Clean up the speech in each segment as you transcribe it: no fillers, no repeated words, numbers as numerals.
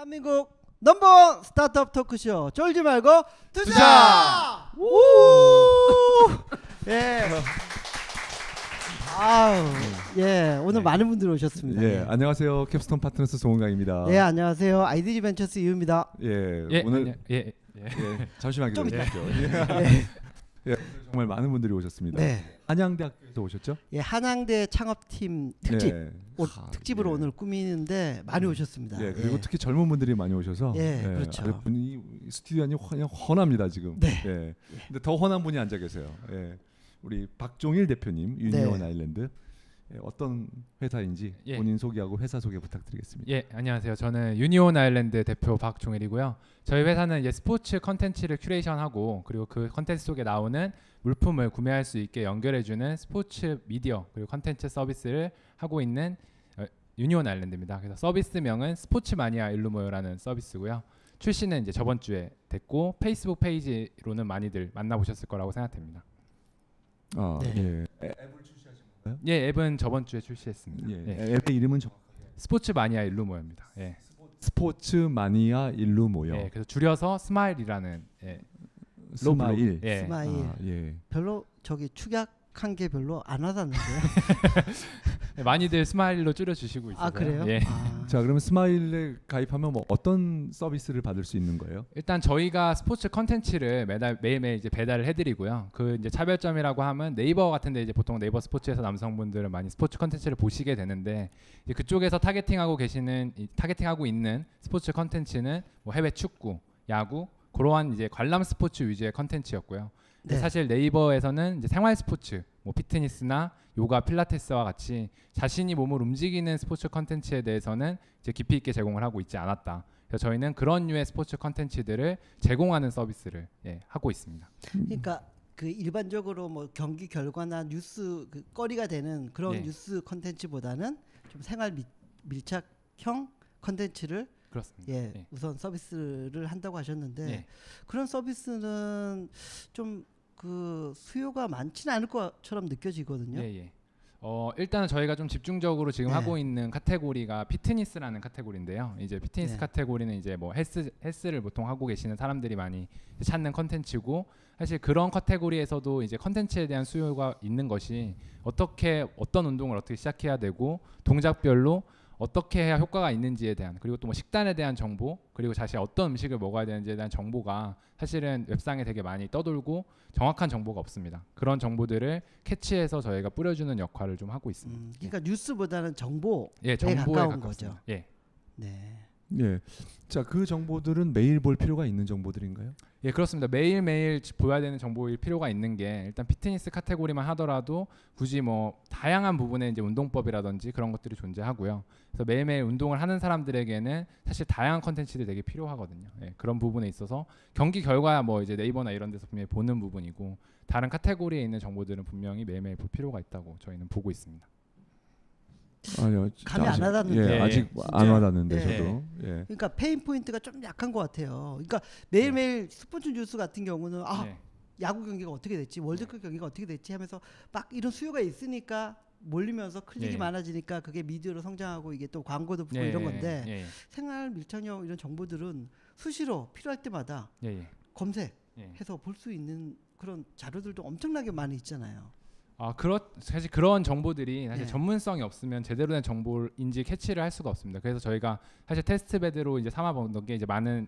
대한민국 넘버원 스타트업 토크쇼 쫄지 말고 투자! 우! 예. 아우, 예, 오늘 많은 분들이 오셨습니다. 예, 안녕하세요. 캡스톤 파트너스 송은강입니다. 네, 안녕하세요. IDG 벤처스 이유입니다. 예, 오늘 잠시만 기다려주십시오. 예, 정말 많은 분들이 오셨습니다. 네. 한양대학교에서 오셨죠? 예, 한양대 창업팀 특집 네. 특집으로 오늘 꾸미는데 많이 오셨습니다. 예, 그리고 특히 젊은 분들이 많이 오셔서 그렇죠. 아주 분위기 스튜디오니 그냥 헌합니다 지금. 네. 예. 근데 더 헌한 분이 앉아 계세요. 예. 우리 박종일 대표님 유니온 아일랜드. 예, 어떤 회사인지 본인 소개하고 회사 소개 부탁드리겠습니다. 예, 안녕하세요. 저는 유니온 아일랜드 대표 박종일이고요. 저희 회사는 이제 스포츠 컨텐츠를 큐레이션하고 그리고 그 컨텐츠 속에 나오는 물품을 구매할 수 있게 연결해주는 스포츠 미디어 그리고 컨텐츠 서비스를 하고 있는 유니온 아일랜드입니다. 그래서 서비스명은 스포츠 마니아 일루모요라는 서비스고요. 출시는 이제 저번 주에 됐고 페이스북 페이지로는 많이들 만나보셨을 거라고 생각됩니다. 아, 네. 예. 예, 앱은 저번 주에 출시했습니다. 예. 앱의 이름은 스포츠 마니아 일루모요입니다. 예. 스포츠 마니아 일루모요. 예, 그래서 줄여서 스마일이라는 스마일. 예. 스마일. 아, 예. 별로 저기 축약한 게 별로 안 와닿는데요. 많이들 스마일로 줄여주시고 있어요. 아, 그래요? 예. 아. 자, 그러면 스마일에 가입하면 뭐 어떤 서비스를 받을 수 있는 거예요? 일단 저희가 스포츠 컨텐츠를 매일매일 이제 배달을 해드리고요. 그 이제 차별점이라고 하면 네이버 같은데 이제 보통 네이버 스포츠에서 남성분들은 많이 스포츠 컨텐츠를 보시게 되는데 이제 그쪽에서 타겟팅하고 있는 스포츠 컨텐츠는 뭐 해외 축구, 야구 그러한 이제 관람 스포츠 위주의 컨텐츠였고요. 네. 사실 네이버에서는 이제 생활 스포츠, 뭐 피트니스나 요가, 필라테스와 같이 자신이 몸을 움직이는 스포츠 컨텐츠에 대해서는 이제 깊이 있게 제공을 하고 있지 않았다. 그래서 저희는 그런 류의 스포츠 컨텐츠들을 제공하는 서비스를 하고 있습니다. 그러니까 그 일반적으로 뭐 경기 결과나 뉴스 그 거리가 되는 그런 뉴스 컨텐츠보다는 좀 생활 밀착형 컨텐츠를 그렇습니다. 우선 서비스를 한다고 하셨는데 그런 서비스는 좀 그 수요가 많지는 않을 것처럼 느껴지거든요. 일단은 저희가 좀 집중적으로 지금 하고 있는 카테고리가 피트니스라는 카테고리인데요. 이제 피트니스 카테고리는 이제 뭐 헬스를 보통 하고 계시는 사람들이 많이 찾는 컨텐츠고 사실 그런 카테고리에서도 이제 컨텐츠에 대한 수요가 있는 것이 어떤 운동을 어떻게 시작해야 되고 동작별로 어떻게 해야 효과가 있는지에 대한 그리고 또 뭐 식단에 대한 정보 그리고 사실 어떤 음식을 먹어야 되는지에 대한 정보가 사실은 웹상에 되게 많이 떠돌고 정확한 정보가 없습니다. 그런 정보들을 캐치해서 저희가 뿌려주는 역할을 좀 하고 있습니다. 그러니까 뉴스보다는 정보에 정보에 가까운 거죠. 네. 예. 자, 그 정보들은 매일 볼 필요가 있는 정보들인가요? 예, 그렇습니다. 매일매일 보여야 되는 정보일 필요가 있는 게 일단 피트니스 카테고리만 하더라도 굳이 뭐 다양한 부분의 이제 운동법이라든지 그런 것들이 존재하고요. 그래서 매일매일 운동을 하는 사람들에게는 사실 다양한 컨텐츠들이 되게 필요하거든요. 그런 부분에 있어서 경기 결과야 뭐 이제 네이버나 이런 데서 분명히 보는 부분이고 다른 카테고리에 있는 정보들은 분명히 매일매일 볼 필요가 있다고 저희는 보고 있습니다. 아니요, 감이 안 와닿는데 아직 안 와닿는데 저도. 그러니까 페인 포인트가 좀 약한 것 같아요. 그러니까 매일매일 스포츠 뉴스 같은 경우는 야구 경기가 어떻게 됐지, 월드컵 경기가 어떻게 됐지 하면서 막 이런 수요가 있으니까 몰리면서 클릭이 많아지니까 그게 미디어로 성장하고 이게 또 광고도 붙고 이런 건데 생활 밀착형 이런 정보들은 수시로 필요할 때마다 검색해서 볼 수 있는 그런 자료들도 엄청나게 많이 있잖아요. 사실 그런 정보들이 사실 전문성이 없으면 제대로 된 정보인지 캐치를 할 수가 없습니다. 그래서 저희가 사실 테스트베드로 이제 삼아본 게 이제 많은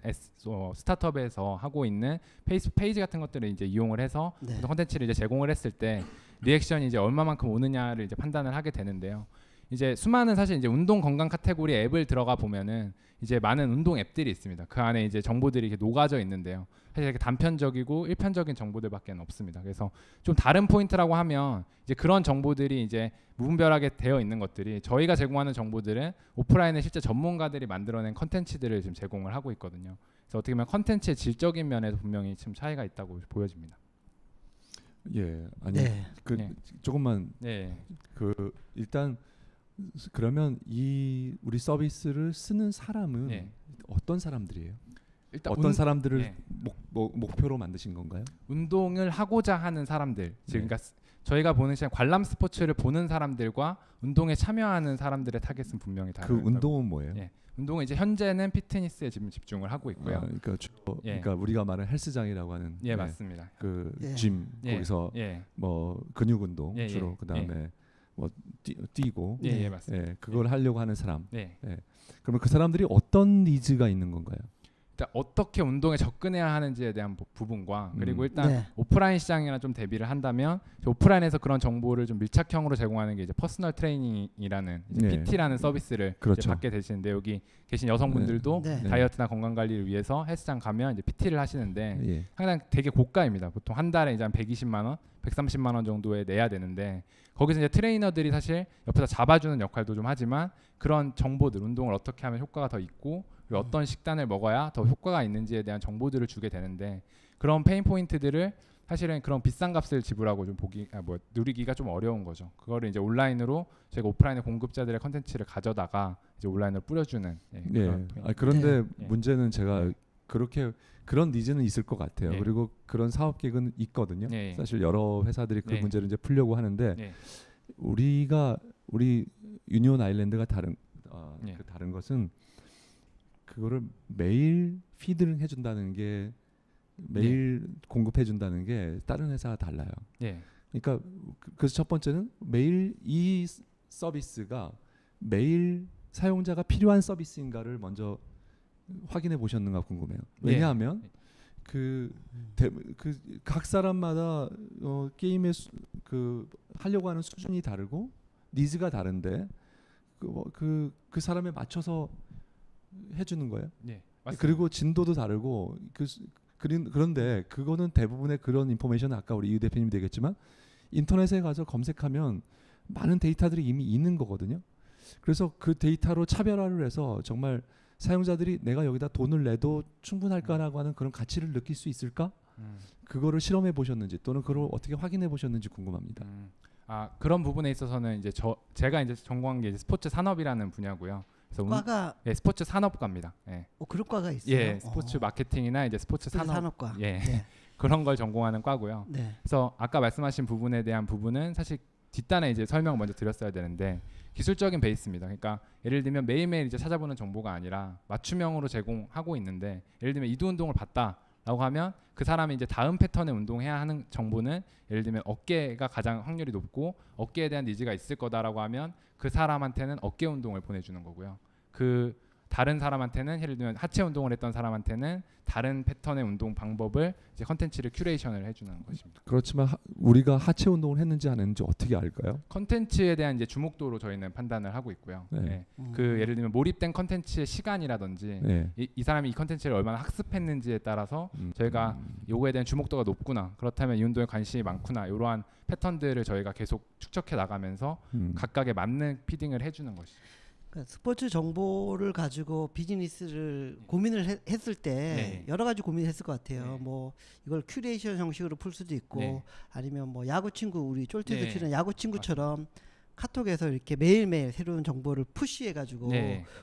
스타트업에서 하고 있는 페이스북 페이지 같은 것들을 이제 이용을 해서 콘텐츠를 이제 제공을 했을 때 리액션이 이제 얼마만큼 오느냐를 이제 판단을 하게 되는데요. 이제 수많은 사실 이제 운동 건강 카테고리 앱을 들어가 보면은 이제 많은 운동 앱들이 있습니다. 그 안에 이제 정보들이 이렇게 녹아져 있는데요. 사실 이렇게 단편적이고 일편적인 정보들밖에 없습니다. 그래서 좀 다른 포인트라고 하면 이제 그런 정보들이 이제 무분별하게 되어 있는 것들이 저희가 제공하는 정보들은 오프라인의 실제 전문가들이 만들어낸 컨텐츠들을 지금 제공을 하고 있거든요. 그래서 어떻게 보면 컨텐츠의 질적인 면에서 분명히 지금 차이가 있다고 보여집니다. 조금만 일단 그러면 우리 서비스를 쓰는 사람은 어떤 사람들이에요? 일단 어떤 사람들을 목표로 만드신 건가요? 운동을 하고자 하는 사람들, 즉 그러니까 저희가 보는 시장 관람 스포츠를 보는 사람들과 운동에 참여하는 사람들의 타겟은 분명히 다르다고. 그 운동은 뭐예요? 운동은 이제 현재는 피트니스에 지금 집중을 하고 있고요. 그러니까 우리가 말하는 헬스장이라고 하는 맞습니다. 그 짐 거기서 뭐 근육 운동 주로 그다음에 뭐 뛰고 맞습니다. 그걸 하려고 하는 사람. 그러면 그 사람들이 어떤 니즈가 있는 건가요? 일단 어떻게 운동에 접근해야 하는지에 대한 부분과 그리고 일단 오프라인 시장이랑 좀 대비를 한다면 오프라인에서 그런 정보를 좀 밀착형으로 제공하는 게 이제 퍼스널 트레이닝이라는 이제 PT라는 서비스를 이제 받게 되시는데 여기 계신 여성분들도 다이어트나 건강 관리를 위해서 헬스장 가면 이제 PT를 하시는데 항상 되게 고가입니다. 보통 한 달에 이제 한 120만 원, 130만 원 정도에 내야 되는데 거기서 이제 트레이너들이 사실 옆에서 잡아주는 역할도 좀 하지만 그런 정보들, 운동을 어떻게 하면 효과가 더 있고 어떤 식단을 먹어야 더 효과가 있는지에 대한 정보들을 주게 되는데 그런 페인 포인트들을 사실은 그런 비싼 값을 지불하고 좀 누리기가 좀 어려운 거죠. 그거를 이제 온라인으로 제가 오프라인의 공급자들의 컨텐츠를 가져다가 이제 온라인으로 뿌려주는. 그런데 문제는 제가 그런 니즈는 있을 것 같아요. 그리고 그런 사업 계획은 있거든요. 사실 여러 회사들이 그 문제를 이제 풀려고 하는데 우리 유니온 아일랜드가 다른 것은 그거를 매일 피드를 해준다는 게 매일 공급해준다는 게 다른 회사가 달라요. 그러니까 그래서 첫 번째는 매일 이 서비스가 매일 사용자가 필요한 서비스인가를 먼저 확인해 보셨는가 궁금해요. 왜냐하면 각 사람마다 게임의 하려고 하는 수준이 다르고 니즈가 다른데 그 사람에 맞춰서 해주는 거예요. 그리고 진도도 다르고 그런데 그거는 대부분의 그런 인포메이션은 아까 우리 이 대표님이 되겠지만 인터넷에 가서 검색하면 많은 데이터들이 이미 있는 거거든요. 그래서 그 데이터로 차별화를 해서 정말 사용자들이 내가 여기다 돈을 내도 충분할까라고 하는 그런 가치를 느낄 수 있을까? 그거를 실험해 보셨는지 또는 그걸 어떻게 확인해 보셨는지 궁금합니다. 그런 부분에 있어서는 이제 제가 이제 전공한 게 이제 스포츠 산업이라는 분야고요. 그래서 과가 스포츠 산업과입니다. 그런 과가 있어요. 스포츠 마케팅이나 이제 스포츠 산업과. 그런 걸 전공하는 과고요. 그래서 아까 말씀하신 부분에 대한 부분은 사실 뒷단에 이제 설명을 먼저 드렸어야 되는데 기술적인 베이스입니다. 그러니까 예를 들면 매일매일 이제 찾아보는 정보가 아니라 맞춤형으로 제공하고 있는데 예를 들면 이두 운동을 봤다라고 하면 그 사람이 이제 다음 패턴의 운동해야 하는 정보는 예를 들면 어깨가 가장 확률이 높고 어깨에 대한 니즈가 있을 거다라고 하면 그 사람한테는 어깨 운동을 보내주는 거고요. 그 다른 사람한테는 예를 들면 하체 운동을 했던 사람한테는 다른 패턴의 운동 방법을 이제 컨텐츠를 큐레이션을 해주는 것입니다. 그렇지만 우리가 하체 운동을 했는지 안 했는지 어떻게 알까요? 컨텐츠에 대한 이제 주목도로 저희는 판단을 하고 있고요. 그 예를 들면 몰입된 컨텐츠의 시간이라든지 이 사람이 이 컨텐츠를 얼마나 학습했는지에 따라서 저희가 요거에 대한 주목도가 높구나, 그렇다면 이 운동에 관심이 많구나, 이러한 패턴들을 저희가 계속 축적해 나가면서 각각에 맞는 피딩을 해주는 것이죠. 그러니까 스포츠 정보를 가지고 비즈니스를 고민을 했을 때 여러 가지 고민을 했을 것 같아요. 뭐 이걸 큐레이션 형식으로 풀 수도 있고 아니면 뭐 야구 친구, 우리 쫄티에서 치는 야구 친구처럼 카톡에서 이렇게 매일매일 새로운 정보를 푸시해가지고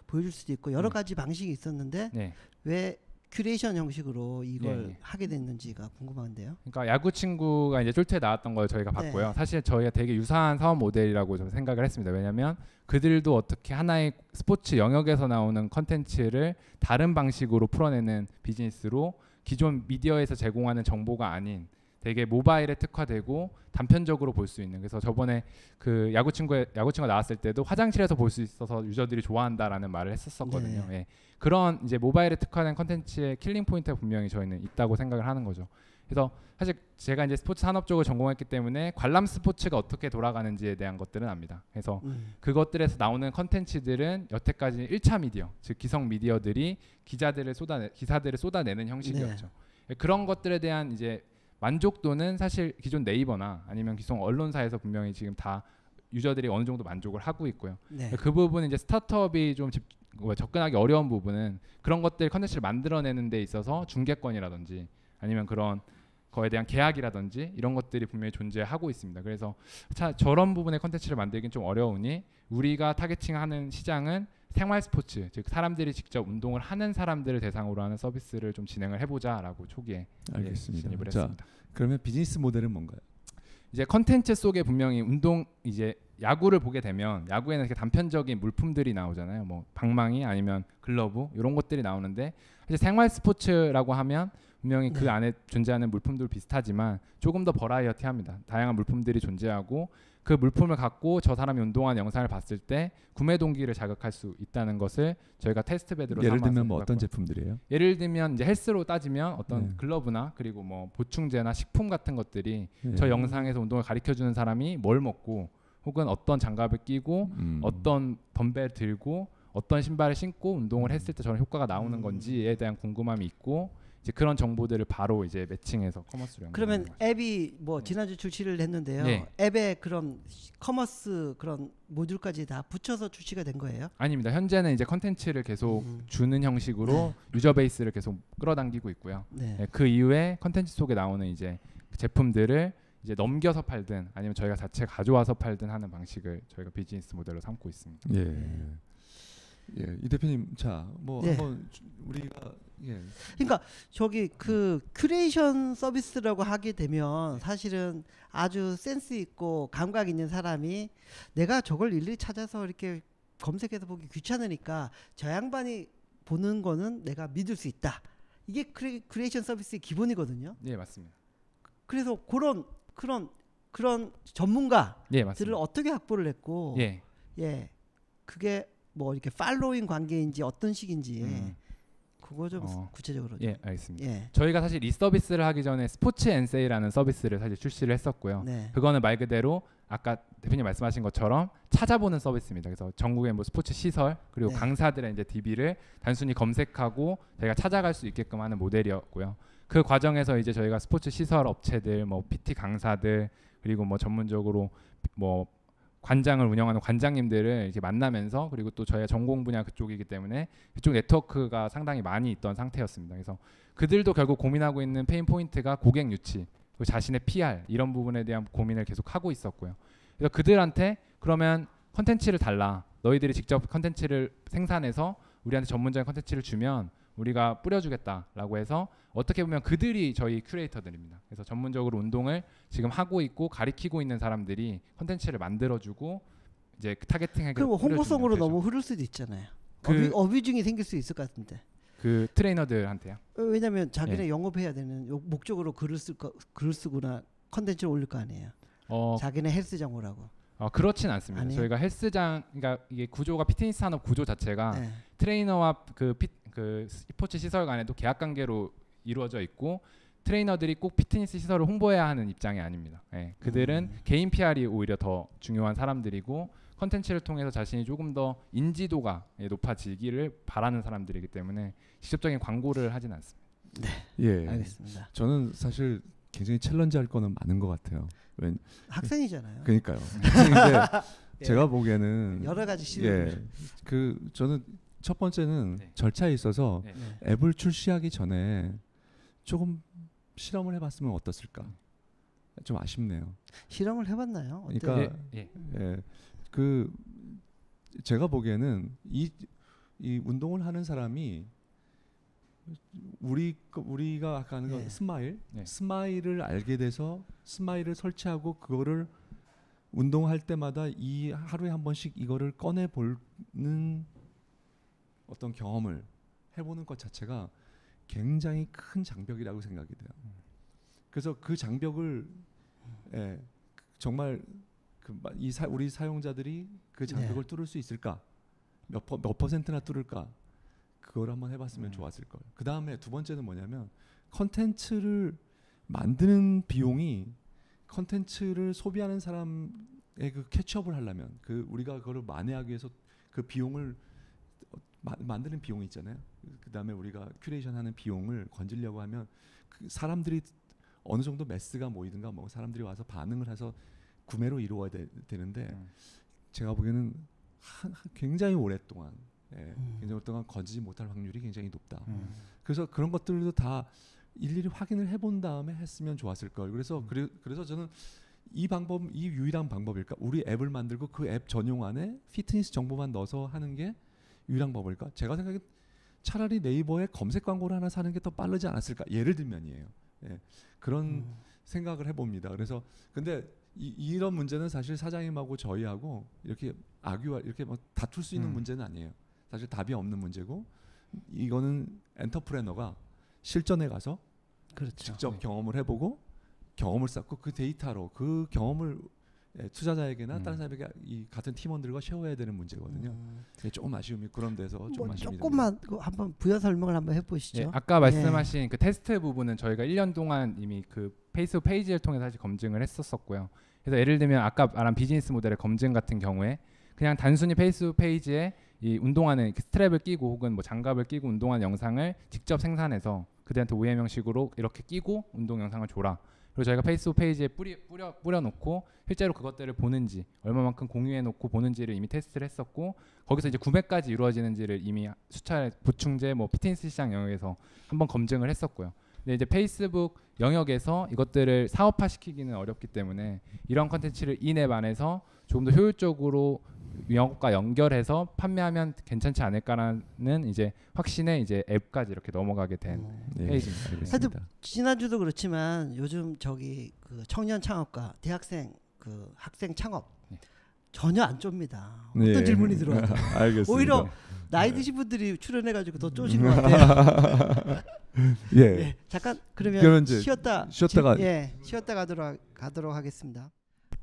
보여줄 수도 있고 여러 가지 방식이 있었는데 왜 큐레이션 형식으로 이걸 하게 됐는지가 궁금한데요. 그러니까 야구 친구가 이제 쫄트에 나왔던 걸 저희가 봤고요. 사실 저희가 되게 유사한 사업 모델이라고 좀 생각을 했습니다. 왜냐하면 그들도 어떻게 하나의 스포츠 영역에서 나오는 컨텐츠를 다른 방식으로 풀어내는 비즈니스로 기존 미디어에서 제공하는 정보가 아닌 되게 모바일에 특화되고 단편적으로 볼 수 있는, 그래서 저번에 그 야구 친구가 나왔을 때도 화장실에서 볼 수 있어서 유저들이 좋아한다라는 말을 했었거든요. 그런 이제 모바일에 특화된 컨텐츠의 킬링 포인트가 분명히 저희는 있다고 생각을 하는 거죠. 그래서 사실 제가 이제 스포츠 산업 쪽을 전공했기 때문에 관람 스포츠가 어떻게 돌아가는지에 대한 것들은 압니다. 그래서 그것들에서 나오는 컨텐츠들은 여태까지 1차 미디어, 즉 기성 미디어들이 기사들을 쏟아내는 형식이었죠. 그런 것들에 대한 이제 만족도는 사실 기존 네이버나 아니면 기존 언론사에서 분명히 지금 다 유저들이 어느 정도 만족을 하고 있고요. 그 부분은 이제 스타트업이 좀 접근하기 어려운 부분은 그런 것들 컨텐츠를 만들어내는 데 있어서 중개권이라든지 아니면 그런 거에 대한 계약이라든지 이런 것들이 분명히 존재하고 있습니다. 그래서 저런 부분의 컨텐츠를 만들긴 좀 어려우니 우리가 타겟팅하는 시장은 생활 스포츠, 즉 사람들이 직접 운동을 하는 사람들을 대상으로 하는 서비스를 좀 진행을 해보자라고 초기에 알겠습니다. 진입을 자, 했습니다. 그러면 비즈니스 모델은 뭔가요? 이제 컨텐츠 속에 분명히 운동 이제 야구를 보게 되면 야구에는 이렇게 단편적인 물품들이 나오잖아요. 뭐 방망이 아니면 글러브 이런 것들이 나오는데 사실 생활 스포츠라고 하면 분명히 그 안에 존재하는 물품들 비슷하지만 조금 더 버라이어티합니다. 다양한 물품들이 존재하고 그 물품을 갖고 저 사람이 운동하는 영상을 봤을 때 구매 동기를 자극할 수 있다는 것을 저희가 테스트베드로 예를 들면 뭐 어떤 제품들이에요? 예를 들면 이제 헬스로 따지면 어떤 글러브나 그리고 뭐 보충제나 식품 같은 것들이 저 영상에서 운동을 가르쳐주는 사람이 뭘 먹고 혹은 어떤 장갑을 끼고 어떤 덤벨 들고 어떤 신발을 신고 운동을 했을 때 저런 효과가 나오는 건지에 대한 궁금함이 있고 이제 그런 정보들을 바로 이제 매칭해서 커머스로 그러면 앱이 뭐 지난주 출시를 했는데요. 네. 앱에 그런 커머스 그런 모듈까지 다 붙여서 출시가 된 거예요? 아닙니다. 현재는 이제 컨텐츠를 계속 주는 형식으로 유저 베이스를 계속 끌어당기고 있고요. 그 이후에 컨텐츠 속에 나오는 이제 제품들을 이제 넘겨서 팔든 아니면 저희가 자체 가져와서 팔든 하는 방식을 저희가 비즈니스 모델로 삼고 있습니다. 예, 이 대표님, 자, 뭐 한번 우리가 그러니까 저기 그 큐레이션 서비스라고 하게 되면 사실은 아주 센스 있고 감각 있는 사람이 내가 저걸 일일이 찾아서 이렇게 검색해서 보기 귀찮으니까 저 양반이 보는 거는 내가 믿을 수 있다. 이게 큐레이션 서비스의 기본이거든요. 네, 맞습니다. 그래서 그런 전문가들을 어떻게 확보를 했고, 그게 뭐 이렇게 팔로잉 관계인지 어떤 식인지 그거 좀 구체적으로. 예, 알겠습니다. 저희가 사실 이 서비스를 하기 전에 스포츠 엔세이라는 서비스를 사실 출시를 했었고요. 그거는 말 그대로 아까 대표님 말씀하신 것처럼 찾아보는 서비스입니다. 그래서 전국의 뭐 스포츠 시설 그리고 강사들의 이제 DB를 단순히 검색하고 저희가 찾아갈 수 있게끔 하는 모델이었고요. 그 과정에서 이제 저희가 스포츠 시설 업체들, 뭐 PT 강사들 그리고 뭐 전문적으로 뭐 관장을 운영하는 관장님들을 이렇게 만나면서 그리고 또 저희가 전공 분야 그쪽이기 때문에 그쪽 네트워크가 상당히 많이 있던 상태였습니다. 그래서 그들도 결국 고민하고 있는 페인 포인트가 고객 유치, 그리고 자신의 PR 이런 부분에 대한 고민을 계속 하고 있었고요. 그래서 그들한테 그러면 컨텐츠를 달라, 너희들이 직접 컨텐츠를 생산해서 우리한테 전문적인 컨텐츠를 주면 우리가 뿌려주겠다라고 해서 어떻게 보면 그들이 저희 큐레이터들입니다. 그래서 전문적으로 운동을 지금 하고 있고 가리키고 있는 사람들이 컨텐츠를 만들어주고 이제 타겟팅하게. 그럼 홍보성으로 너무 흐를 수도 있잖아요. 어뷰징이 생길 수 있을 것 같은데. 그 트레이너들한테요? 왜냐하면 자기네 영업해야 되는 목적으로 글을 쓰거나 컨텐츠를 올릴 거 아니에요. 자기네 헬스장 오라고. 그렇진 않습니다. 아니에요? 저희가 헬스장, 그러니까 이게 구조가 피트니스 산업 구조 자체가 트레이너와 그 스포츠 시설 간에도 계약 관계로 이루어져 있고 트레이너들이 꼭 피트니스 시설을 홍보해야 하는 입장이 아닙니다. 그들은 개인 PR이 오히려 더 중요한 사람들이고 컨텐츠를 통해서 자신이 조금 더 인지도가 높아지기를 바라는 사람들이기 때문에 직접적인 광고를 하진 않습니다. 네, 알겠습니다. 저는 사실 굉장히 챌린지할 거는 많은 것 같아요. 학생이잖아요. 그러니까요. 학생인데 제가 보기에는 여러 가지 시도를. 저는 첫 번째는 절차에 있어서 앱을 출시하기 전에 조금 실험을 해봤으면 어떻을까? 좀 아쉽네요. 실험을 해봤나요? 그러니까 그 제가 보기에는 이 운동을 하는 사람이 우리가 아까 하는 거 스마일을 알게 돼서 스마일을 설치하고 그거를 운동할 때마다 이 하루에 한 번씩 이거를 꺼내 보는 어떤 경험을 해보는 것 자체가 굉장히 큰 장벽이라고 생각이 돼요. 그래서 그 장벽을 정말 우리 사용자들이 그 장벽을 뚫을 수 있을까? 몇 퍼센트나 뚫을까? 그걸 한번 해봤으면 좋았을 거예요. 그 다음에 두 번째는 뭐냐면 컨텐츠를 만드는 비용이 컨텐츠를 소비하는 사람의 그 캐치업을 하려면 우리가 그거를 만회하기 위해서 그 비용을 만드는 비용이 있잖아요. 그 다음에 우리가 큐레이션하는 비용을 건지려고 하면 그 사람들이 어느 정도 매스가 모이든가 뭐 사람들이 와서 반응을 해서 구매로 이루어야 되는데 제가 보기에는 굉장히 오랫동안 굉장히 오랫동안 건지지 못할 확률이 굉장히 높다. 그래서 그런 것들도 다 일일이 확인을 해본 다음에 했으면 좋았을 걸. 그래서 저는 이 유일한 방법일까? 우리 앱을 만들고 그 앱 전용 안에 피트니스 정보만 넣어서 하는 게 유일한 방법일까? 제가 생각에 차라리 네이버에 검색 광고를 하나 사는 게 더 빠르지 않았을까? 예를 들면이에요. 예. 그런 생각을 해봅니다. 그래서 근데 이런 문제는 사실 사장님하고 저희하고 이렇게 악유와 이렇게 뭐 다툴 수 있는 문제는 아니에요. 사실 답이 없는 문제고 이거는 엔터프레너가 실전에 가서 그렇죠. 직접 경험을 해보고 경험을 쌓고 그 데이터로 그 경험을 투자자에게나 다른 사람에게 이 같은 팀원들과 쉐어해야 되는 문제거든요. 조금 아쉬움이 그런 데서 좀 아쉬움이 조금만 한번 부연 설명을 한번 해보시죠. 예, 아까 말씀하신 그 테스트 부분은 저희가 1년 동안 이미 그 페이스북 페이지를 통해서 사실 검증을 했었었고요. 그래서 예를 들면 아까 말한 비즈니스 모델의 검증 같은 경우에 그냥 단순히 페이스북 페이지에 이 운동하는 스트랩을 끼고 혹은 뭐 장갑을 끼고 운동하는 영상을 직접 생산해서 그들한테 OEM 형식으로 이렇게 끼고 운동 영상을 줘라. 그리고 저희가 페이스북 페이지에 뿌려놓고 실제로 그것들을 보는지 얼마만큼 공유해놓고 보는지를 이미 테스트를 했었고 거기서 이제 구매까지 이루어지는지를 이미 수차 보충제 뭐 피트니스 시장 영역에서 한번 검증을 했었고요. 근데 이제 페이스북 영역에서 이것들을 사업화시키기는 어렵기 때문에 이런 컨텐츠를 인앱 안에서 조금 더 효율적으로 영업과 연결해서 판매하면 괜찮지 않을까라는 이제 확신에 이제 앱까지 이렇게 넘어가게 된 페이지입니다. 하여튼 지난주도 그렇지만 요즘 저기 그 청년 창업가 대학생 그 학생 창업 전혀 안 좁니다. 어떤 질문이 들어와도 오히려 나이 드신 분들이 출연해가지고 더 쪼시는 것 같아요. 예. 잠깐 그러면 쉬었다가 가도록 하겠습니다.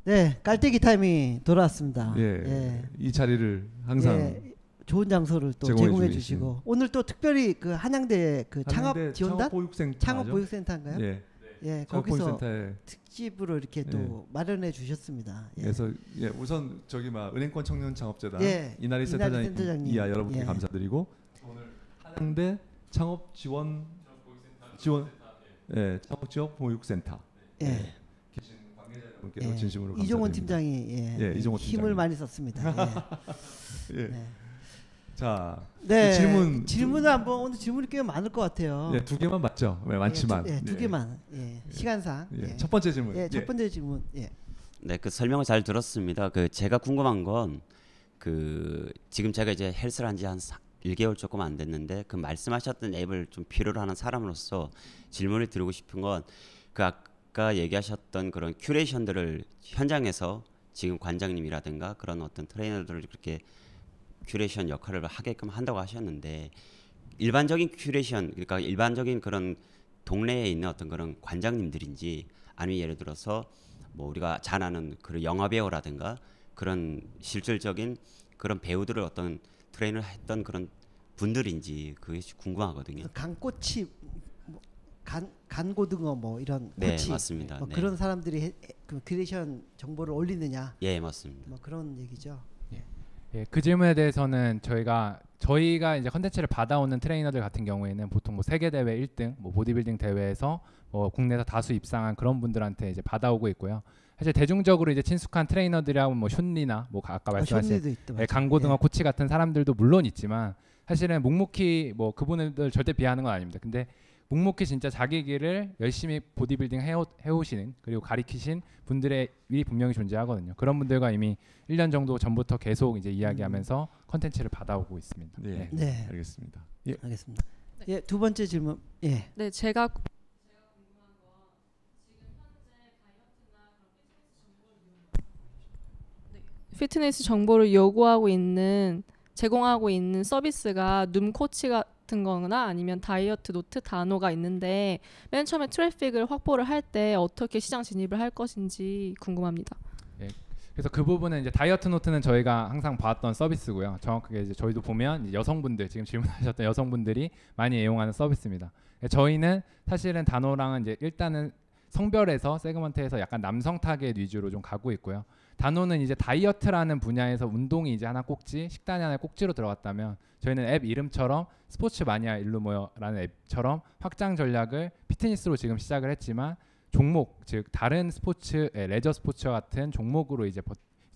네, 깔때기 타임이 돌아왔습니다. 이 자리를 항상 좋은 장소를 또 제공해 주시고 오늘 또 특별히 그 한양대 그 창업 지원단 창업 보육센터인가요? 거기서 특집으로 이렇게 또 마련해 주셨습니다. 그래서 우선 저기 은행권 청년 창업재단 이나리 센터장님 이하 여러분께 감사드리고 오늘 한양대 창업 지원 창업 지원 보육센터 계신 관계자분께서 진심으로 감사드립니다. 이종원 팀장이 이종원 힘을 많이 썼습니다. 자, 질문을 한번 오늘 질문이 꽤 많을 것 같아요. 두 개만 맞죠? 많지만 두 개만 시간상. 첫 번째 질문. 첫 번째 질문. 네, 그 설명을 잘 들었습니다. 그 제가 궁금한 건 그 지금 제가 이제 헬스를 한 지 한 1개월 조금 안 됐는데 그 말씀하셨던 앱을 좀 필요로 하는 사람으로서 질문을 드리고 싶은 건 그 아까 얘기하셨던 그런 큐레이션들을 현장에서 지금 관장님이라든가 그런 어떤 트레이너들을 그렇게 큐레이션 역할을 하게끔 한다고 하셨는데 일반적인 큐레이션 그러니까 일반적인 그런 동네에 있는 어떤 그런 관장님들인지 아니면 예를 들어서 뭐 우리가 잘 아는 그런 영화 배우라든가 그런 실질적인 그런 배우들을 어떤 트레이너를 했던 그런 분들인지 그게 궁금하거든요. 강꼬치 간고등어 뭐 이런 코치 맞습니다. 뭐 그런 사람들이 그 큐레이션 정보를 올리느냐? 맞습니다. 뭐 그런 얘기죠. 그 질문에 대해서는 저희가 이제 컨텐츠를 받아오는 트레이너들 같은 경우에는 보통 뭐 세계 대회 1등, 뭐 보디빌딩 대회에서 국내에서 다수 입상한 그런 분들한테 이제 받아오고 있고요. 사실 대중적으로 이제 친숙한 트레이너들이라고 뭐 슌리나 뭐 아까 말씀하신 강고등어 코치 같은 사람들도 물론 있지만 사실은 묵묵히 뭐 그분들 절대 비하하는 건 아닙니다. 근데 묵묵히 진짜 자기 길을 열심히 보디빌딩 해오시는 그리고 가리키신 분들의 일이 분명히 존재하거든요. 그런 분들과 이미 1년 정도 전부터 계속 이제 이야기하면서 컨텐츠를 받아오고 있습니다. 네. 알겠습니다. 알겠습니다. 두 번째 질문. 네, 제가 궁금한 건 지금 현재 다이어트나 피트니스 정보를 요구하고 있는 제공하고 있는 서비스가 눔 코치 같은 거나 아니면 다이어트 노트 단어가 있는데 맨 처음에 트래픽을 확보를 할 때 어떻게 시장 진입을 할 것인지 궁금합니다. 그래서 그 부분은 이제 다이어트 노트는 저희가 항상 봐왔던 서비스고요. 정확하게 이제 저희도 보면 이제 여성분들 지금 질문하셨던 여성분들이 많이 애용하는 서비스입니다. 저희는 사실은 단어랑은 이제 일단은 성별에서 세그먼트에서 약간 남성 타겟 위주로 좀 가고 있고요. 단어는 이제 다이어트라는 분야에서 운동이 이제 하나 꼭지, 식단이 하나 꼭지로 들어갔다면 저희는 앱 이름처럼 스포츠 마니아 일루모어라는 앱처럼 확장 전략을 피트니스로 지금 시작을 했지만 종목, 즉 다른 스포츠, 레저 스포츠와 같은 종목으로 이제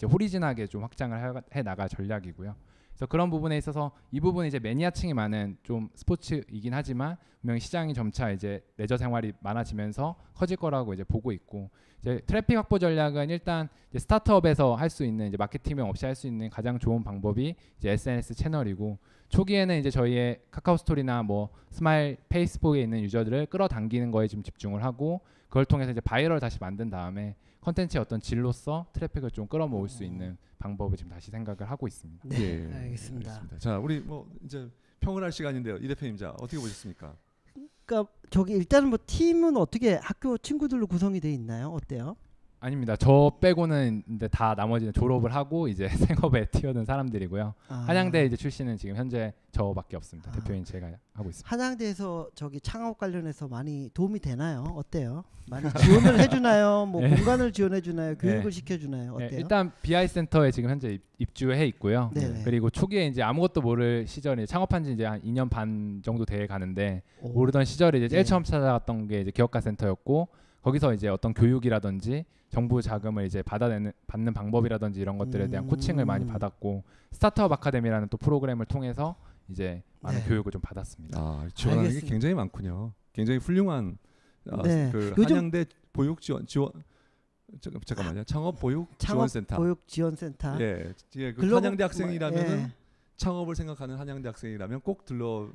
호리진하게 좀 확장을 해 나갈 전략이고요. 그래서 그런 부분에 있어서 이 부분이 이제 매니아층이 많은 좀 스포츠이긴 하지만 분명히 시장이 점차 이제 레저 생활이 많아지면서 커질 거라고 이제 보고 있고, 이제 트래픽 확보 전략은 일단 이제 스타트업에서 할 수 있는 이제 마케팅명 없이 할 수 있는 가장 좋은 방법이 이제 SNS 채널이고, 초기에는 이제 저희의 카카오 스토리나 뭐 스마일 페이스북에 있는 유저들을 끌어당기는 거에 지금 집중을 하고, 그걸 통해서 이제 바이럴 다시 만든 다음에 컨텐츠의 어떤 질로서 트래픽을 좀 끌어모을 수 있는 방법을 지금 다시 생각을 하고 있습니다. 네, 예, 알겠습니다. 자, 우리 뭐 이제 평을 할 시간인데요. 이 대표님, 자 어떻게 보셨습니까? 그러니까 저기 일단은 뭐 팀은 어떻게 학교 친구들로 구성이 돼 있나요? 어때요? 아닙니다. 저 빼고는 근데 다 나머지는 졸업을 하고 이제 생업에 뛰어든 사람들이고요. 한양대 이제 출신은 지금 현재 저밖에 없습니다. 대표인 제가 하고 있습니다. 한양대에서 저기 창업 관련해서 많이 도움이 되나요? 어때요? 많이 지원을 해주나요? 뭐 네. 공간을 지원해주나요? 교육을 네. 시켜주나요? 어때요? 네, 일단 BI 센터에 지금 현재 입주해 있고요. 네네. 그리고 초기에 이제 아무것도 모를 시절에 창업한 지 이제 한 2년 반 정도 돼 가는데, 오. 모르던 시절에 이제 제일 네. 처음 찾아갔던 게 이제 기업가 센터였고, 거기서 이제 어떤 교육이라든지 정부 자금을 이제 받는 방법이라든지 이런 것들에 대한 코칭을 많이 받았고, 스타트업 아카데미라는 또 프로그램을 통해서 이제 많은 네. 교육을 좀 받았습니다. 아, 지원하는 게 알겠습니다. 굉장히 많군요. 굉장히 훌륭한 네. 그 요즘- 한양대 보육 지원 잠깐만요. 창업 보육 지원센터. 보육 지원센터. 예, 그 글로벌- 한양대 학생이라면은 예. 창업을 생각하는 한양대 학생이라면 꼭 들러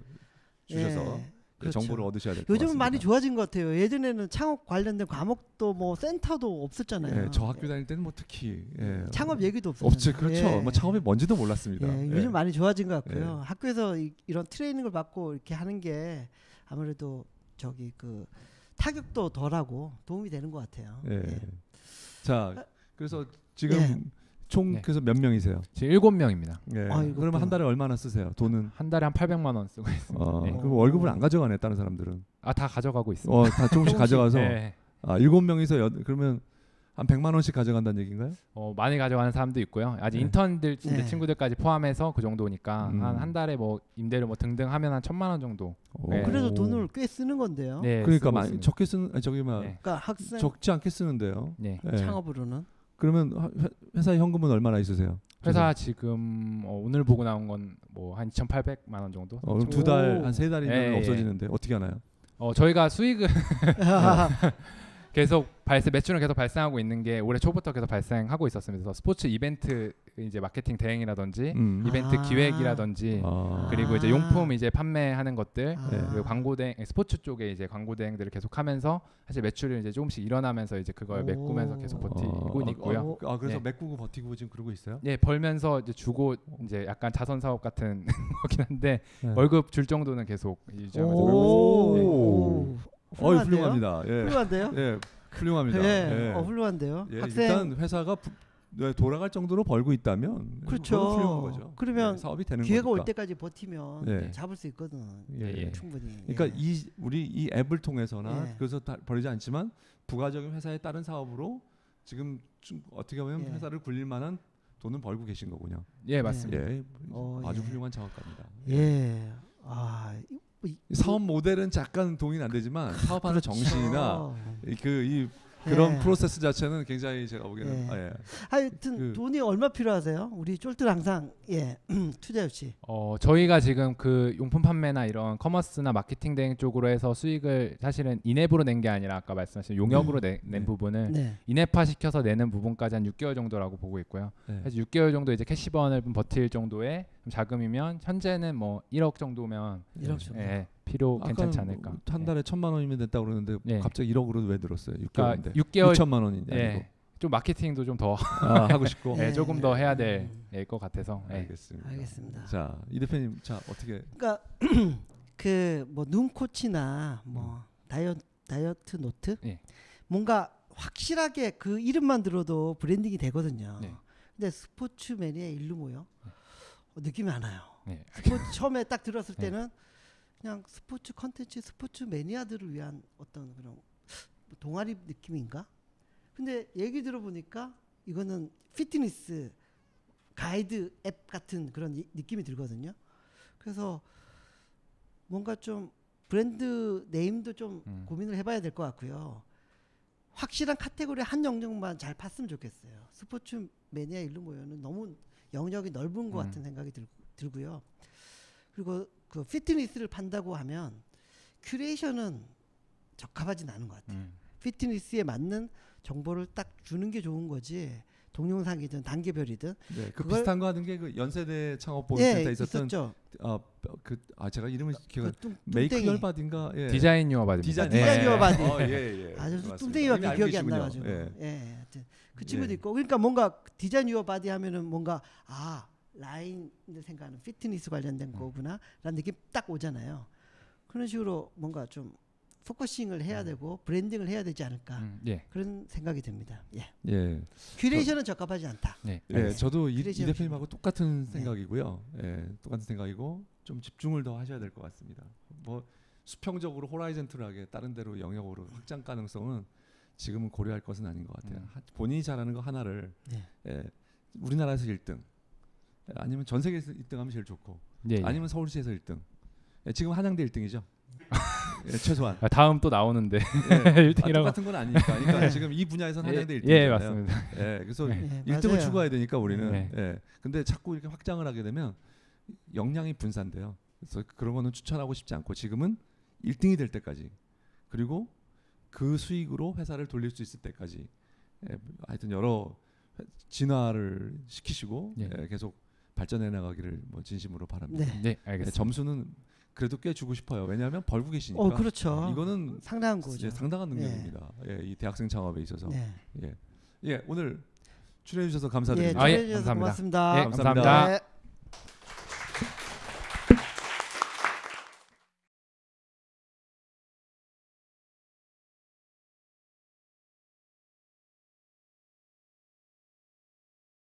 주셔서 예. 그렇죠. 정보를 얻으셔야 될 것 같습니다. 요즘은 많이 좋아진 것 같아요. 예전에는 창업 관련된 과목도 뭐 센터도 없었잖아요. 예, 저 학교 다닐 때는 뭐 특히 창업 얘기도 없었잖아요. 없죠. 그렇죠. 예. 뭐 창업이 뭔지도 몰랐습니다. 예, 예. 요즘 많이 좋아진 것 같고요. 예. 학교에서 이런 트레이닝을 받고 이렇게 하는 게 아무래도 저기 그 타격도 덜하고 도움이 되는 것 같아요. 예. 예. 자, 그래서 지금 예. 총 네. 그래서 몇 명이세요? 지금 7명입니다. 예. 아이고, 그러면 한 또. 달에 얼마나 쓰세요? 돈은? 한 달에 한 800만 원 쓰고 있습니다. 네. 그럼 월급을 안 가져가네, 다른 사람들은. 다 가져가고 있습니다. 다 조금씩 가져가서. 네. 7명이서 그러면 한 100만 원씩 가져간다는 얘기인가요? 많이 가져가는 사람도 있고요. 아직 네. 인턴들 이제 네. 친구들까지 포함해서 그 정도니까 한 달에 뭐 임대료 뭐 등등 하면 한 1,000만 원 정도. 네. 그래도 돈을 꽤 쓰는 건데요. 네, 그러니까 쓰고 많이 있습니다. 적게 쓰는 네. 그러니까 학생 적지 않게 쓰는데요. 네. 예. 창업으로는 그러면 회사의 현금은 얼마나 있으세요? 회사 지금 오늘 보고 나온 건 뭐 한 2,800만 원 정도. 그럼 2달, 오. 한 3달이면 예, 예. 없어지는데 어떻게 하나요? 저희가 수익은 계속 매출은 계속 발생하고 있는 게 올해 초부터 계속 발생하고 있었습니다. 그래서 스포츠 이벤트 이제 마케팅 대행이라든지 이벤트 아. 기획이라든지 그리고 이제 용품 이제 판매하는 것들 그리고 광고 대행 스포츠 쪽에 이제 광고 대행들을 계속 하면서 사실 매출이 이제 조금씩 일어나면서 이제 그걸 오. 메꾸면서 계속 버티고 있고요. 그래서 네. 메꾸고 버티고 지금 그러고 있어요? 예, 벌면서 이제 주고 이제 약간 자선 사업 같은 거긴 한데 네. 월급 줄 정도는 계속 유지하면서 오. 벌고 있습니다. 오. 훌륭합니다. 예. 훌륭한데요? 예, 훌륭합니다. 예. 예. 훌륭한데요. 예, 학생 일단 회사가 돌아갈 정도로 벌고 있다면 그렇죠. 그건 훌륭한 거죠. 그러면 예, 사업이 되는 기회가 거니까. 올 때까지 버티면 예. 잡을 수 있거든. 예. 충분히. 그러니까 예. 우리 이 앱을 통해서나 예. 그래서 벌이지 않지만 부가적인 회사의 다른 사업으로 지금 좀 어떻게 보면 예. 회사를 굴릴 만한 돈은 벌고 계신 거군요. 예, 맞습니다. 예, 아주 예. 훌륭한 창업가입니다. 예. 사업 모델은 약간 동의는 안 되지만 사업하는 정신이나 이 예. 그런 프로세스 자체는 굉장히 제가 보기에는 예. 하여튼 돈이 얼마 필요하세요? 우리 쫄들 항상 투자 없이. 저희가 지금 그 용품 판매나 이런 커머스나 마케팅 대행 쪽으로 해서 수익을 사실은 인앱으로 낸 게 아니라 아까 말씀하신 용역으로 낸 부분을 네. 인앱화 시켜서 내는 부분까지 한 6개월 정도라고 보고 있고요. 네. 그래서 6개월 정도 이제 캐시번을 좀 버틸 정도의 자금이면 현재는 뭐 1억 정도면 1억 정도. 예, 필요 괜찮지 않을까. 한 달에 1,000만 원이면 됐다 그러는데 예. 갑자기 1억으로 왜 들었어요? 6개월인데. 그러니까 6개월 6천만 원인데. 예, 좀 마케팅도 좀 더 하고 싶고. 예, 조금 더 해야 될 것 같아서. 예. 알겠습니다. 자, 이 대표님, 자 어떻게? 그러니까 그 뭐 눈코치나 뭐 다이어트 노트 예. 뭔가 확실하게 그 이름만 들어도 브랜딩이 되거든요. 네. 근데 스포츠매니아 일루모요. 느낌이 안 와요. 네. 스포츠 처음에 딱 들었을 네. 때는 그냥 스포츠 컨텐츠, 스포츠 매니아들을 위한 어떤 그런 동아리 느낌인가? 근데 얘기 들어보니까 이거는 피트니스 가이드 앱 같은 그런 느낌이 들거든요. 그래서 뭔가 좀 브랜드 네임도 좀 고민을 해봐야 될 것 같고요. 확실한 카테고리 한 영역만 잘 팠으면 좋겠어요. 스포츠 매니아 일루모요는 너무 영역이 넓은 것 같은 생각이 들고요. 그리고 그 피트니스를 판다고 하면 큐레이션은 적합하진 않은 것 같아요. 피트니스에 맞는 정보를 딱 주는 게 좋은 거지. 동영상이든 단계별이든. 네, 그 비슷한 거 하는 게 그 연세대 창업보험센터에 예, 있었던 있었죠. 제가 이름을 기억 그 메이크 열바디인가 예. 디자인 유어 바디. 디자인 유어 바디. 예. 아주 뚱땡이밖에 기억이 안 나가지고. 예. 하여튼 그 친구도 있고. 그러니까 뭔가 디자인 유어 바디 하면은 뭔가 라인을 생각하는 피트니스 관련된 거구나라는 느낌 딱 오잖아요. 그런 식으로 뭔가 좀 포커싱을 해야 되고 브랜딩을 해야 되지 않을까 그런 생각이 듭니다. 예. 큐레이션은 적합하지 않다. 저도 이 대표님하고 똑같은 생각이고요. 똑같은 생각이고 좀 집중을 더 하셔야 될 것 같습니다. 뭐 수평적으로 호라이즌틀하게 다른 데로 영역으로 확장 가능성은 지금은 고려할 것은 아닌 것 같아요. 본인이 잘하는 거 하나를 우리나라에서 1등 아니면 전 세계에서 1등하면 제일 좋고 아니면 서울시에서 1등. 지금 한양대 1등이죠. 최소한. 다음 또 나오는데 1등이라고. 똑같은 건 아니니까. 그러니까 지금 이 분야에서는 한양대 1등이잖아요. 예, 맞습니다. 그래서 1등을 추구해야 되니까 우리는. 근데 자꾸 이렇게 확장을 하게 되면 역량이 분산돼요. 그래서 그런 거는 추천하고 싶지 않고 지금은 1등이 될 때까지 그리고 그 수익으로 회사를 돌릴 수 있을 때까지 하여튼 여러 진화를 시키시고 계속 발전해 나가기를 뭐 진심으로 바랍니다. 네, 알겠습니다. 점수는 그래도 꽤 주고 싶어요. 왜냐하면 벌고 계시니까. 그렇죠. 이거는 상당한 거죠. 상당한 능력입니다. 이 대학생 창업에 있어서. 오늘 출연해 주셔서 감사드립니다. 출연해 주셔서 고맙습니다. 감사합니다.